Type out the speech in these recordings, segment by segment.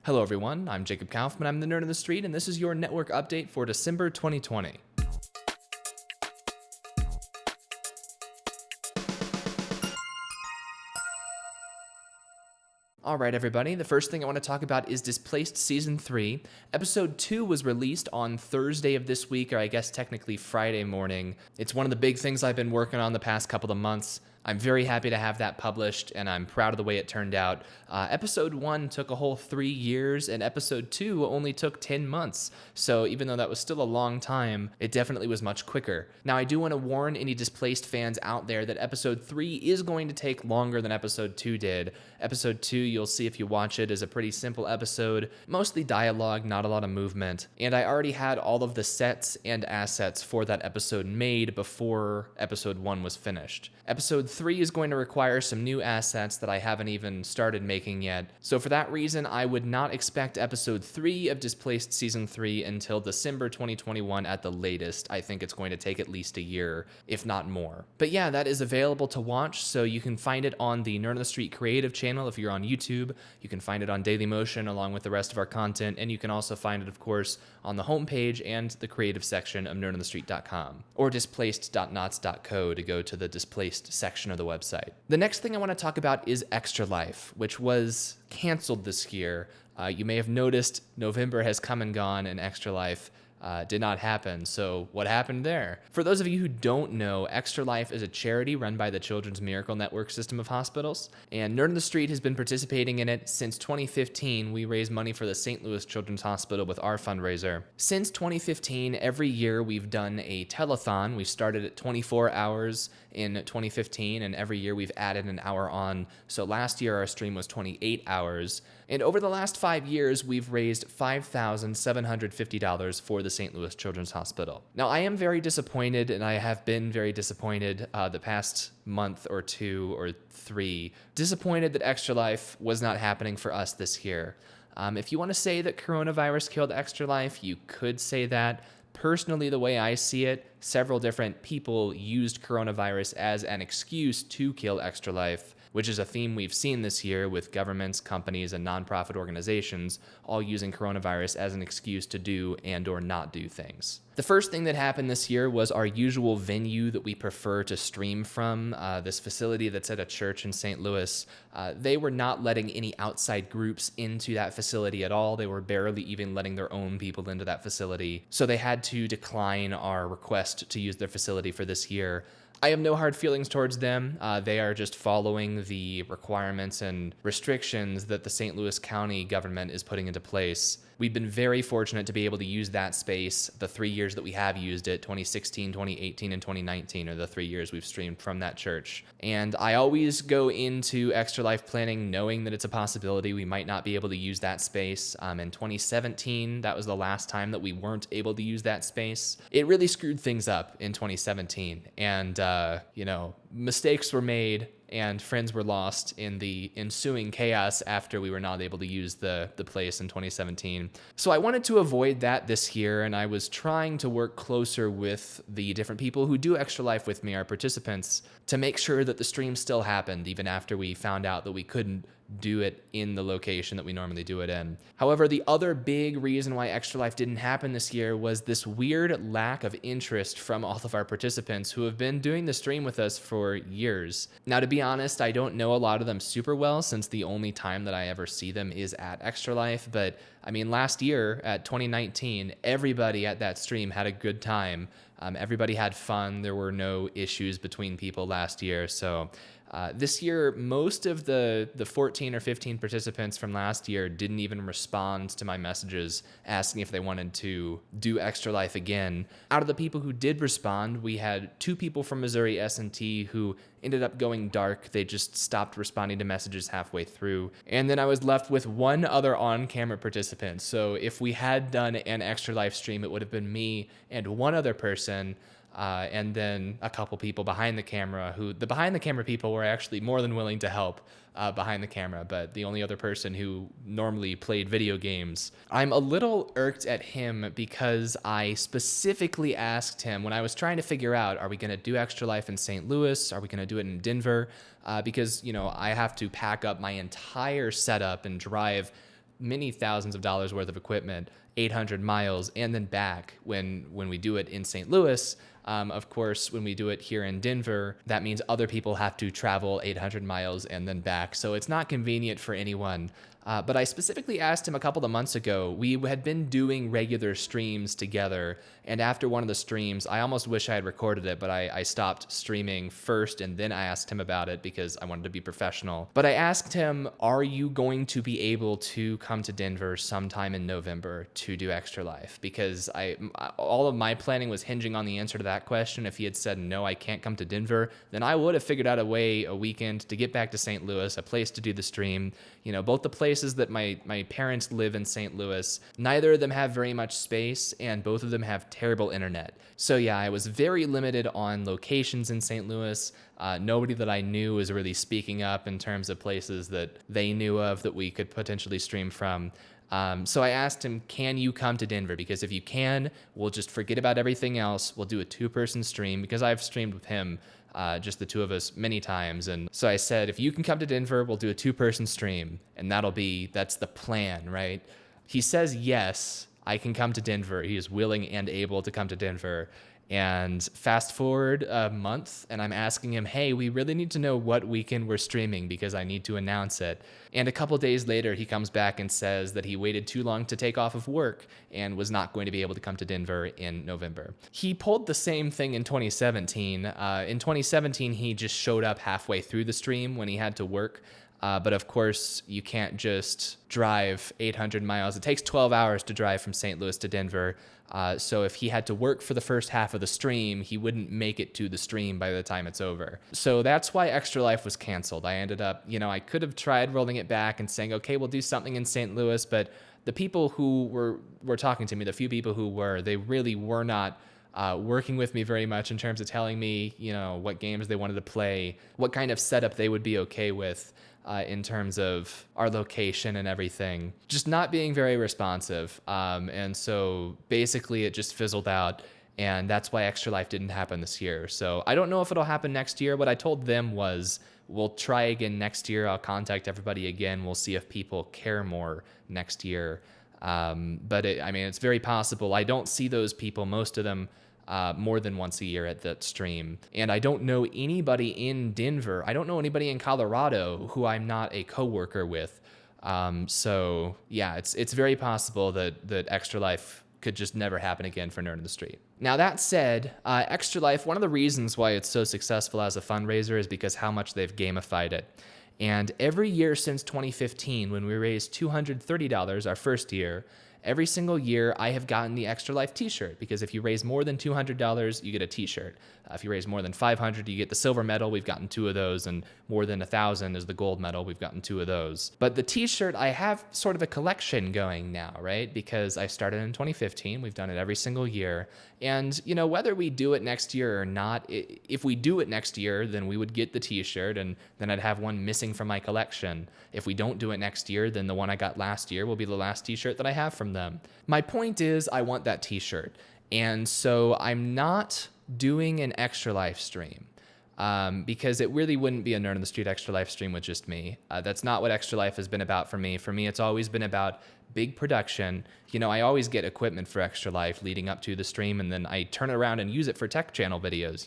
Hello everyone, I'm Jacob Kaufman, I'm the Nerd on the Street, and this is your network update for December 2020. Alright everybody, the first thing I want to talk about is Displaced Season 3. Episode 2 was released on Thursday of this week, or I guess technically Friday morning. It's one of the big things I've been working on the past couple of months. I'm very happy to have that published, and I'm proud of the way it turned out. Episode 1 took a whole 3 years, and Episode 2 only took 10 months. So even though that was still a long time, it definitely was much quicker. Now, I do want to warn any Displaced fans out there that Episode 3 is going to take longer than Episode 2 did. Episode 2, you'll see if you watch it, is a pretty simple episode, mostly dialogue, not a lot of movement. And I already had all of the sets and assets for that episode made before Episode 1 was finished. Episode 3 is going to require some new assets that I haven't even started making yet. So for that reason, I would not expect Episode 3 of Displaced Season 3 until December 2021 at the latest. I think it's going to take at least a year, if not more. But yeah, that is available to watch, so you can find it on the Nerd on the Street creative channel if you're on YouTube. You can find it on Dailymotion along with the rest of our content, and you can also find it, of course, on the homepage and the creative section of nerdonthestreet.com, or displaced.nots.co to go to the Displaced section of the website. The next thing I want to talk about is Extra Life, which was canceled this year. You may have noticed November has come and gone, and Extra Life did not happen. So what happened there? For those of you who don't know, Extra Life is a charity run by the Children's Miracle Network system of hospitals, and Nerd on the Street has been participating in it since 2015. We raise money for the St. Louis Children's Hospital with our fundraiser. Since 2015, every year we've done a telethon. We started at 24 hours in 2015, and every year we've added an hour on. So last year our stream was 28 hours. And over the last 5 years, we've raised $5,750 for the St. Louis Children's Hospital. Now, I am very disappointed, and I have been very disappointed the past month or 2 or 3. Disappointed that Extra Life was not happening for us this year. If you want to say that coronavirus killed Extra Life, you could say that. Personally, the way I see it, several different people used coronavirus as an excuse to kill Extra Life, which is a theme we've seen this year with governments, companies, and nonprofit organizations all using coronavirus as an excuse to do and or not do things. The first thing that happened this year was our usual venue that we prefer to stream from, this facility that's at a church in St. Louis. They were not letting any outside groups into that facility at all. They were barely even letting their own people into that facility. So they had to decline our request to use their facility for this year. I have no hard feelings towards them. They are just following the requirements and restrictions that the St. Louis County government is putting into place. We've been very fortunate to be able to use that space the 3 years that we have used it. 2016, 2018, and 2019 are the 3 years we've streamed from that church. And I always go into Extra Life planning knowing that it's a possibility we might not be able to use that space. In 2017, that was the last time that we weren't able to use that space. It really screwed things up in 2017. And, mistakes were made and friends were lost in the ensuing chaos after we were not able to use the place in 2017. So I wanted to avoid that this year, and I was trying to work closer with the different people who do Extra Life with me, our participants, to make sure that the stream still happened even after we found out that we couldn't do it in the location that we normally do it in. However, the other big reason why Extra Life didn't happen this year was this weird lack of interest from all of our participants who have been doing the stream with us for years. Now, to be honest, I don't know a lot of them super well since the only time that I ever see them is at Extra Life, but I mean, last year at 2019, everybody at that stream had a good time. Everybody had fun. There were no issues between people last year, so this year, most of the 14 or 15 participants from last year didn't even respond to my messages asking if they wanted to do Extra Life again. Out of the people who did respond, we had 2 people from Missouri S&T who ended up going dark. They just stopped responding to messages halfway through. And then I was left with 1 other on-camera participant. So if we had done an Extra Life stream, it would have been me and 1 other person. And then a couple people behind the camera the behind the camera people were actually more than willing to help behind the camera, but the only other person who normally played video games. I'm a little irked at him because I specifically asked him when I was trying to figure out, are we going to do Extra Life in St. Louis? Are we going to do it in Denver? Because, I have to pack up my entire setup and drive many thousands of dollars worth of equipment, 800 miles, and then back when we do it in St. Louis. Of course, when we do it here in Denver, that means other people have to travel 800 miles and then back. So it's not convenient for anyone. But I specifically asked him a couple of months ago. We had been doing regular streams together. And after one of the streams, I almost wish I had recorded it, but I stopped streaming first and then I asked him about it because I wanted to be professional. But I asked him, are you going to be able to come to Denver sometime in November to do Extra Life? Because all of my planning was hinging on the answer to that question. If he had said, no, I can't come to Denver, then I would have figured out a way, a weekend to get back to St. Louis, a place to do the stream. You know, both the places that my parents live in St. Louis, neither of them have very much space and both of them have terrible internet. So yeah, I was very limited on locations in St. Louis. Nobody that I knew was really speaking up in terms of places that they knew of that we could potentially stream from. So I asked him, can you come to Denver? Because if you can, we'll just forget about everything else. We'll do a 2-person stream because I've streamed with him, just the two of us many times. And so I said, if you can come to Denver, we'll do a 2-person stream and that's the plan, right? He says, yes, I can come to Denver. He is willing and able to come to Denver. And fast forward a month, and I'm asking him, hey, we really need to know what weekend we're streaming because I need to announce it. And a couple days later, he comes back and says that he waited too long to take off of work and was not going to be able to come to Denver in November. He pulled the same thing in 2017. In 2017, he just showed up halfway through the stream when he had to work. But of course, you can't just drive 800 miles. It takes 12 hours to drive from St. Louis to Denver. So if he had to work for the first half of the stream, he wouldn't make it to the stream by the time it's over. So that's why Extra Life was canceled. I ended up, I could have tried rolling it back and saying, okay, we'll do something in St. Louis. But the people who were talking to me, the few people who they really were not working with me very much in terms of telling me, what games they wanted to play, what kind of setup they would be okay with. In terms of our location and everything, just not being very responsive. And so basically it just fizzled out, and that's why Extra Life didn't happen this year. So I don't know if it'll happen next year. What I told them was, we'll try again next year. I'll contact everybody again. We'll see if people care more next year. But it's very possible. I don't see those people, most of them, more than once a year at that stream. And I don't know anybody in Denver. I don't know anybody in Colorado who I'm not a coworker with. So yeah, it's very possible that Extra Life could just never happen again for Nerd in the Street. Now that said, Extra Life, one of the reasons why it's so successful as a fundraiser is because how much they've gamified it. And every year since 2015, when we raised $230 our first year, every single year I have gotten the Extra Life t-shirt, because if you raise more than $200, you get a t-shirt. If you raise more than $500, you get the silver medal. We've gotten 2 of those, and more than 1,000 is the gold medal. We've gotten 2 of those. But the t-shirt, I have sort of a collection going now, right? Because I started in 2015. We've done it every single year. And, whether we do it next year or not, if we do it next year, then we would get the t-shirt, and then I'd have one missing from my collection. If we don't do it next year, then the one I got last year will be the last t-shirt that I have from them. My point is, I want that t-shirt. And so I'm not doing an Extra Life stream because it really wouldn't be a Nerd on the Street Extra Life stream with just me. That's not what Extra Life has been about for me. For me, it's always been about big production. I always get equipment for Extra Life leading up to the stream, and then I turn it around and use it for tech channel videos,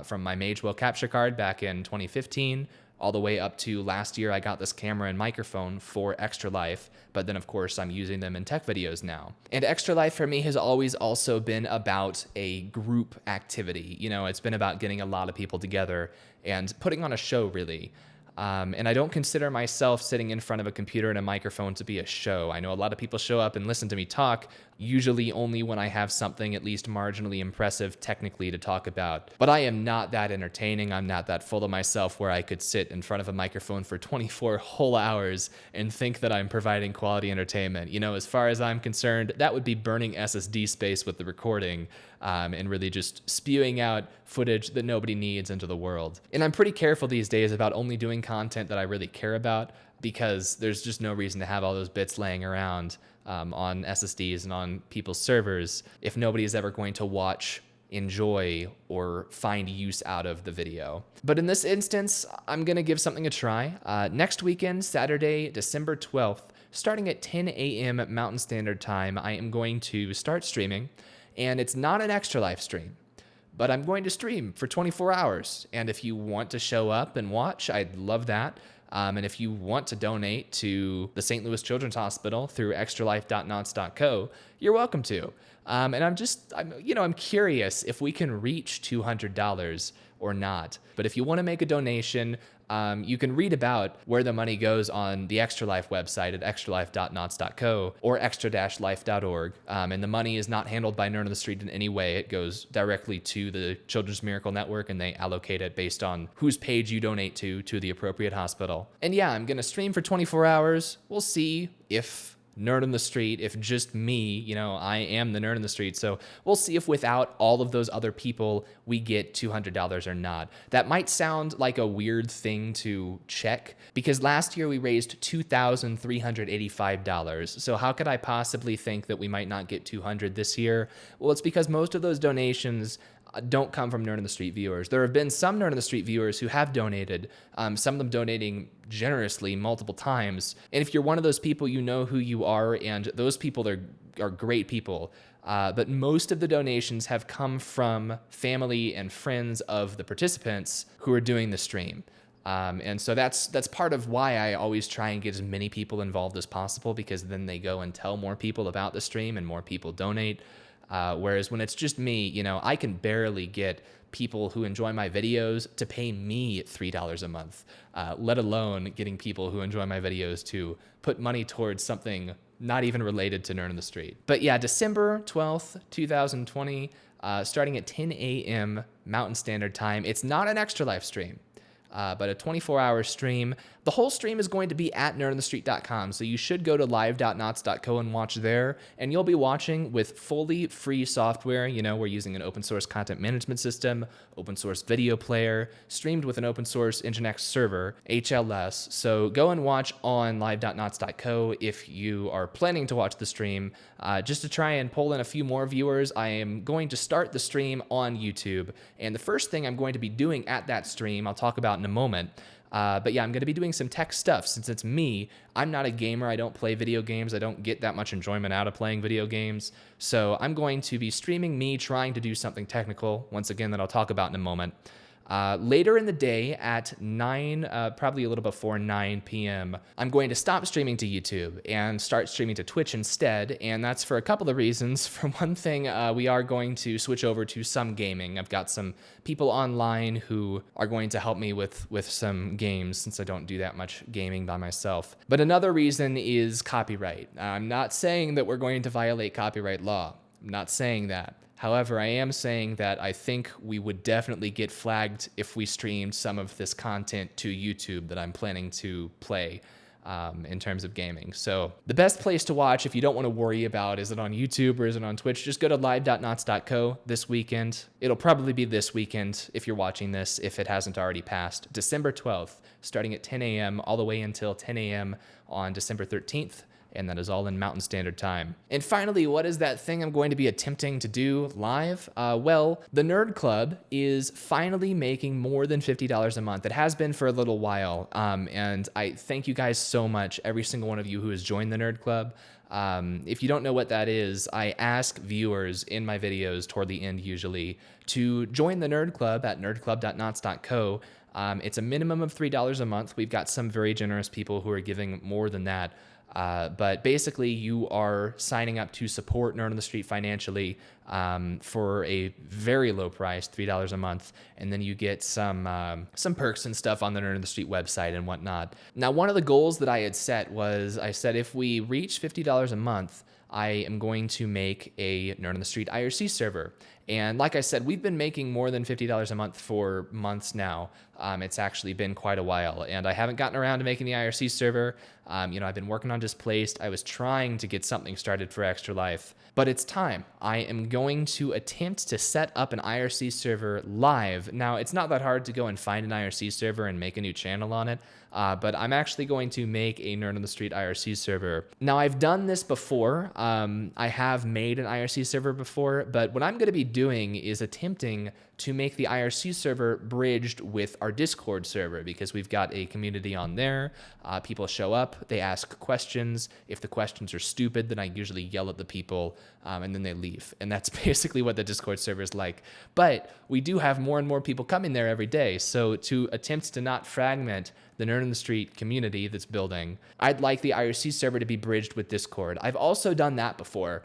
from my Magewell capture card back in 2015 all the way up to last year. I got this camera and microphone for Extra Life, but then of course I'm using them in tech videos now. And Extra Life for me has always also been about a group activity. It's been about getting a lot of people together and putting on a show, really. And I don't consider myself sitting in front of a computer and a microphone to be a show. I know a lot of people show up and listen to me talk, usually only when I have something at least marginally impressive technically to talk about. But I am not that entertaining. I'm not that full of myself where I could sit in front of a microphone for 24 whole hours and think that I'm providing quality entertainment. As far as I'm concerned, that would be burning SSD space with the recording, and really just spewing out footage that nobody needs into the world. And I'm pretty careful these days about only doing content that I really care about, because there's just no reason to have all those bits laying around on SSDs and on people's servers if nobody is ever going to watch, enjoy, or find use out of the video. But in this instance, I'm gonna give something a try. Next weekend, Saturday, December 12th, starting at 10 a.m. Mountain Standard Time, I am going to start streaming, and it's not an Extra Life stream, but I'm going to stream for 24 hours. And if you want to show up and watch, I'd love that. And if you want to donate to the St. Louis Children's Hospital through extralife.nots.co, you're welcome to. And I'm curious if we can reach $200 or not. But if you want to make a donation, you can read about where the money goes on the Extra Life website at extralife.nots.co or extra-life.org. And the money is not handled by Nerd on the Street in any way. It goes directly to the Children's Miracle Network, and they allocate it based on whose page you donate to the appropriate hospital. And yeah, I'm going to stream for 24 hours. We'll see if Nerd on the Street, if just me, I am the Nerd on the Street. So we'll see if without all of those other people, we get $200 or not. That might sound like a weird thing to check because last year we raised $2,385. So how could I possibly think that we might not get 200 this year? Well, it's because most of those donations don't come from Nerd on the Street viewers. There have been some Nerd on the Street viewers who have donated, some of them donating generously multiple times. And if you're one of those people, you know who you are, and those people are great people. But most of the donations have come from family and friends of the participants who are doing the stream. And so that's part of why I always try and get as many people involved as possible, because then they go and tell more people about the stream and more people donate. Whereas when it's just me, I can barely get people who enjoy my videos to pay me $3 a month, let alone getting people who enjoy my videos to put money towards something not even related to Nerd on the Street. But yeah, December 12th, 2020, starting at 10 a.m. Mountain Standard Time. It's not an Extra Life stream. But a 24-hour stream. The whole stream is going to be at nerdonthestreet.com, so you should go to live.nots.co and watch there, and you'll be watching with fully free software. We're using an open source content management system, open source video player, streamed with an open source Nginx server, HLS. So go and watch on live.nots.co if you are planning to watch the stream. Just to try and pull in a few more viewers, I am going to start the stream on YouTube, and the first thing I'm going to be doing at that stream, I'll talk about in a moment. But yeah, I'm going to be doing some tech stuff since it's me. I'm not a gamer. I don't play video games. I don't get that much enjoyment out of playing video games. So I'm going to be streaming me trying to do something technical, once again, that I'll talk about in a moment. Later in the day at 9, probably a little before 9 p.m., I'm going to stop streaming to YouTube and start streaming to Twitch instead, and that's for a couple of reasons. For one thing, we are going to switch over to some gaming. I've got some people online who are going to help me with some games since I don't do that much gaming by myself. But another reason is copyright. I'm not saying that we're going to violate copyright law. I'm not saying that. However, I am saying that I think we would definitely get flagged if we streamed some of this content to YouTube that I'm planning to play in terms of gaming. So the best place to watch, if you don't want to worry about is it on YouTube or is it on Twitch, just go to live.nots.co this weekend. It'll probably be this weekend if you're watching this, if it hasn't already passed. December 12th, starting at 10 a.m. all the way until 10 a.m. on December 13th. And that is all in Mountain Standard Time. And finally, what is that thing I'm going to be attempting to do live? Well, the Nerd Club is finally making more than $50 a month. It has been for a little while, and I thank you guys so much, every single one of you who has joined the Nerd Club. If you don't know what that is, I ask viewers in my videos toward the end usually to join the Nerd Club at nerdclub.nots.co. It's a minimum of $3 a month. We've got some very generous people who are giving more than that. But basically, you are signing up to support Nerd on the Street financially for a very low price, $3 a month, and then you get some perks and stuff on the Nerd on the Street website and whatnot. Now, one of the goals that I had set was, I said if we reach $50 a month, I am going to make a Nerd on the Street IRC server. And like I said, we've been making more than $50 a month for months now. It's actually been quite a while, and I haven't gotten around to making the IRC server. I've been working on Displaced. I was trying to get something started for Extra Life, but it's time. I am going to attempt to set up an IRC server live. Now, it's not that hard to go and find an IRC server and make a new channel on it. but I'm actually going to make a Nerd on the Street IRC server. Now, I've done this before. I have made an IRC server before, but what I'm going to be doing is attempting to make the IRC server bridged with our Discord server, because we've got a community on there. People show up, they ask questions. If the questions are stupid, then I usually yell at the people, and then they leave. And that's basically what the Discord server is like. But we do have more and more people coming there every day. So to attempt to not fragment the Nerd on the Street community that's building, I'd like the IRC server to be bridged with Discord. I've also done that before,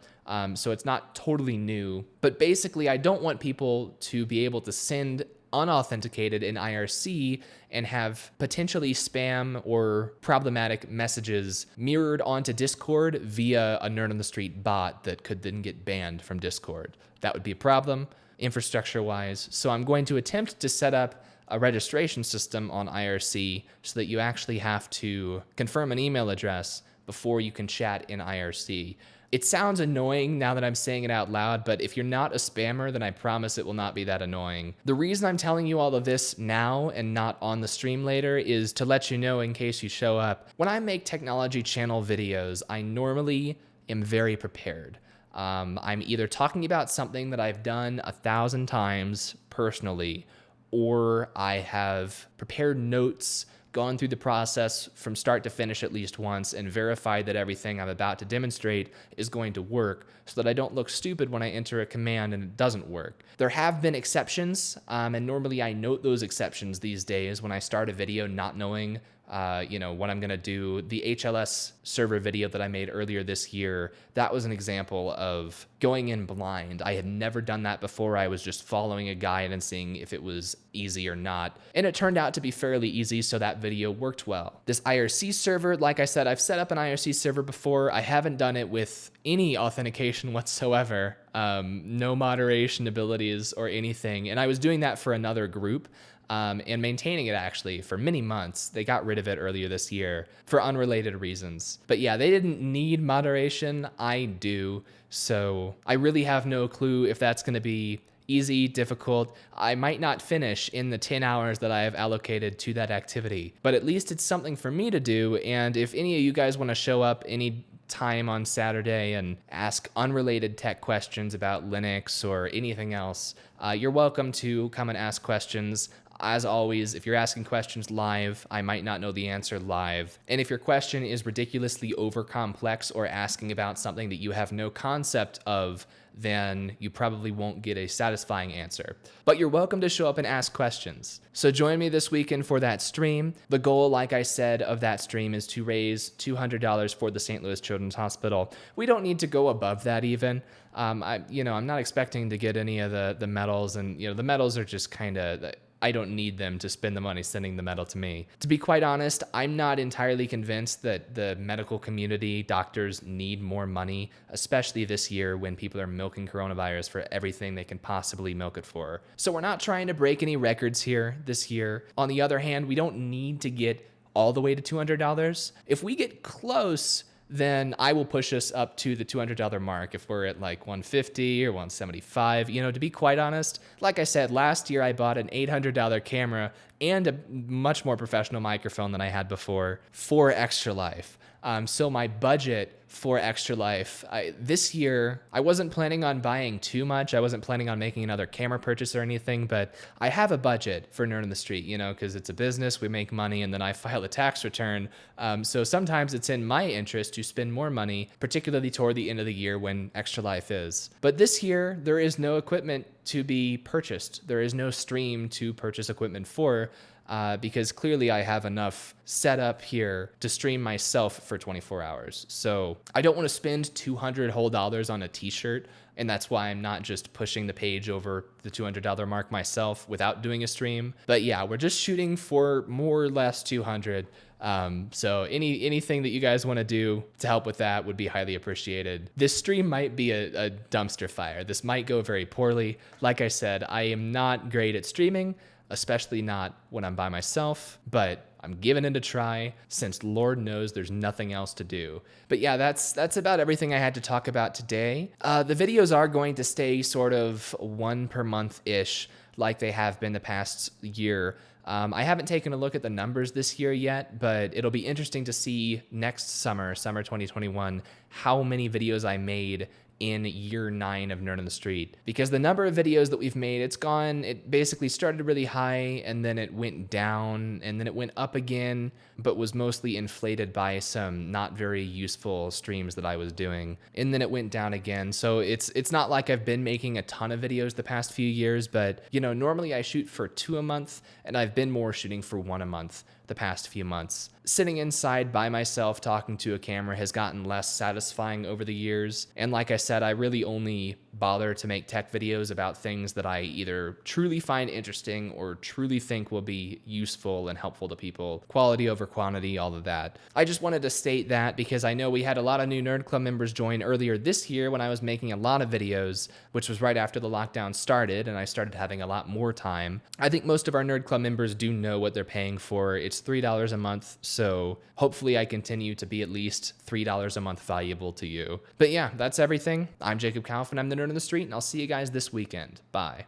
so it's not totally new. But basically, I don't want people to be able to send unauthenticated in IRC and have potentially spam or problematic messages mirrored onto Discord via a Nerd on the Street bot that could then get banned from Discord. That would be a problem infrastructure-wise. So I'm going to attempt to set up a registration system on IRC so that you actually have to confirm an email address before you can chat in IRC. It sounds annoying now that I'm saying it out loud, but if you're not a spammer, then I promise it will not be that annoying. The reason I'm telling you all of this now and not on the stream later is to let you know in case you show up. When I make technology channel videos, I normally am very prepared. I'm either talking about something that I've done 1,000 times personally, or I have prepared notes, gone through the process from start to finish at least once, and verified that everything I'm about to demonstrate is going to work, so that I don't look stupid when I enter a command and it doesn't work. There have been exceptions, and normally I note those exceptions these days when I start a video not knowing what I'm gonna do. The HLS server video that I made earlier this year, that was an example of going in blind. I had never done that before. I was just following a guide and seeing if it was easy or not. And it turned out to be fairly easy, so that video worked well. This IRC server, like I said, I've set up an IRC server before. I haven't done it with any authentication whatsoever, no moderation abilities or anything. And I was doing that for another group. And maintaining it actually for many months. They got rid of it earlier this year for unrelated reasons. But yeah, they didn't need moderation. I do. So I really have no clue if that's going to be easy, difficult. I might not finish in the 10 hours that I have allocated to that activity, but at least it's something for me to do. And if any of you guys want to show up any time on Saturday and ask unrelated tech questions about Linux or anything else, you're welcome to come and ask questions. As always, if you're asking questions live, I might not know the answer live. And if your question is ridiculously over complex or asking about something that you have no concept of, then you probably won't get a satisfying answer. But you're welcome to show up and ask questions. So join me this weekend for that stream. The goal, like I said, of that stream is to raise $200 for the St. Louis Children's Hospital. We don't need to go above that even. I'm not expecting to get any of the medals, and the medals are just kind of, I don't need them to spend the money sending the medal to me. To be quite honest, I'm not entirely convinced that the medical community, doctors, need more money, especially this year when people are milking coronavirus for everything they can possibly milk it for. So we're not trying to break any records here this year. On the other hand, we don't need to get all the way to $200. If we get close, then I will push us up to the $200 mark if we're at like 150 or 175. To be quite honest, like I said, last year I bought an $800 camera and a much more professional microphone than I had before for Extra Life. So my budget for Extra Life, this year, I wasn't planning on buying too much. I wasn't planning on making another camera purchase or anything, but I have a budget for Nerd on the Street, because it's a business, we make money, and then I file a tax return. So sometimes it's in my interest to spend more money, particularly toward the end of the year when Extra Life is. But this year, there is no equipment to be purchased. There is no stream to purchase equipment for. Because clearly I have enough set up here to stream myself for 24 hours. So I don't want to spend $200 whole on a t-shirt, and that's why I'm not just pushing the page over the $200 mark myself without doing a stream. But yeah, we're just shooting for more or less 200. So anything that you guys want to do to help with that would be highly appreciated. This stream might be a dumpster fire. This might go very poorly. Like I said, I am not great at streaming, especially not when I'm by myself, but I'm giving it a try since Lord knows there's nothing else to do. But yeah, that's about everything I had to talk about today. The videos are going to stay sort of one per month-ish like they have been the past year. I haven't taken a look at the numbers this year yet, but it'll be interesting to see next summer 2021, how many videos I made in year 9 of Nerd on the Street, because the number of videos that we've made, it basically started really high and then it went down and then it went up again, but was mostly inflated by some not very useful streams that I was doing. And then it went down again. So it's not like I've been making a ton of videos the past few years, but normally I shoot for 2 a month and I've been more shooting for 1 a month the past few months. Sitting inside by myself talking to a camera has gotten less satisfying over the years. And like I said, I really only bother to make tech videos about things that I either truly find interesting or truly think will be useful and helpful to people. Quality over quantity, all of that. I just wanted to state that because I know we had a lot of new Nerd Club members join earlier this year when I was making a lot of videos, which was right after the lockdown started and I started having a lot more time. I think most of our Nerd Club members do know what they're paying for. It's $3 a month, so hopefully I continue to be at least $3 a month valuable to you. But yeah, that's everything. I'm Jacob Kaufman, I'm the Nerd on the Street, and I'll see you guys this weekend. Bye.